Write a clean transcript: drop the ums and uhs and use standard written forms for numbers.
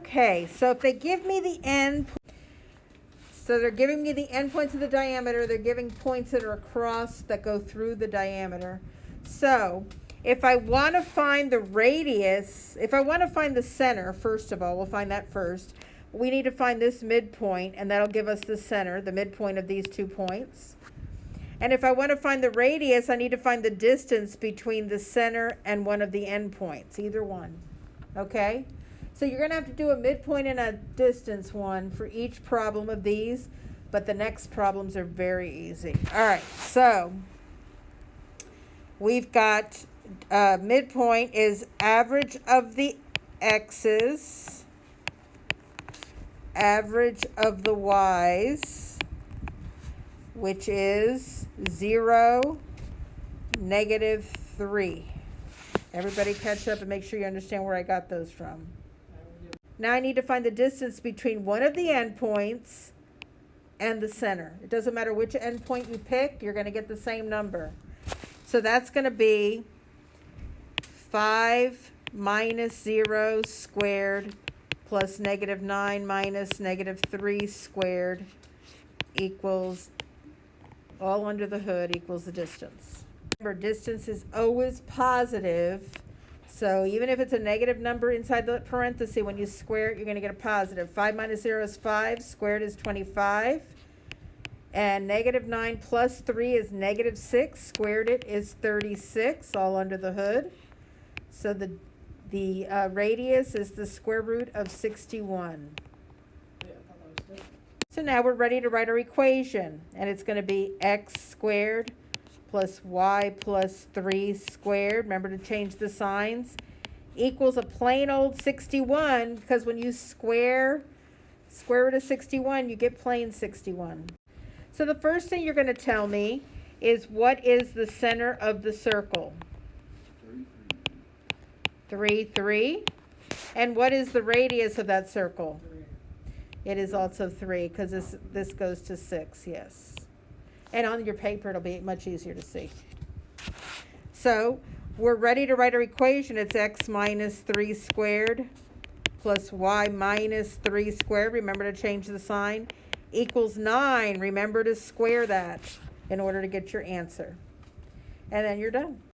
Okay, so if they give me the so they're giving me the endpoints of the diameter, they're giving points that are across that go through the diameter. So if I want to find the radius, if I want to find the center, first of all, we'll find that first. We need to find this midpoint, and that'll give us the center, the midpoint of these 2 points. And if I want to find the radius, I need to find the distance between the center and one of the endpoints, either one. Okay? So you're going to have to do a midpoint and a distance one for each problem of these, but the next problems are very easy. All right, so we've got midpoint is average of the x's, average of the y's, which is 0, -3. Everybody catch up and make sure you understand where I got those from. Now I need to find the distance between one of the endpoints and the center. It doesn't matter which endpoint you pick, you're going to get the same number. So that's going to be 5 minus 0 squared plus -9 minus -3 squared equals, all under the hood, equals the distance. Remember, distance is always positive. So even if it's a negative number inside the parenthesis, when you square it, you're going to get a positive. 5 minus 0 is 5. Squared is 25. And -9 plus 3 is -6. Squared it is 36, all under the hood. So the radius is the square root of 61. So now we're ready to write our equation. And it's going to be x squared plus y plus 3 squared, remember to change the signs, equals a plain old 61, because when you square root of 61, you get plain 61. So the first thing you're going to tell me is, what is the center of the circle? 3, 3. And what is the radius of that circle? 3. It is also 3, because this goes to 6, yes. And on your paper, it'll be much easier to see. So we're ready to write our equation. It's x minus 3 squared plus y minus 3 squared. Remember to change the sign. Equals 9. Remember to square that in order to get your answer. And then you're done.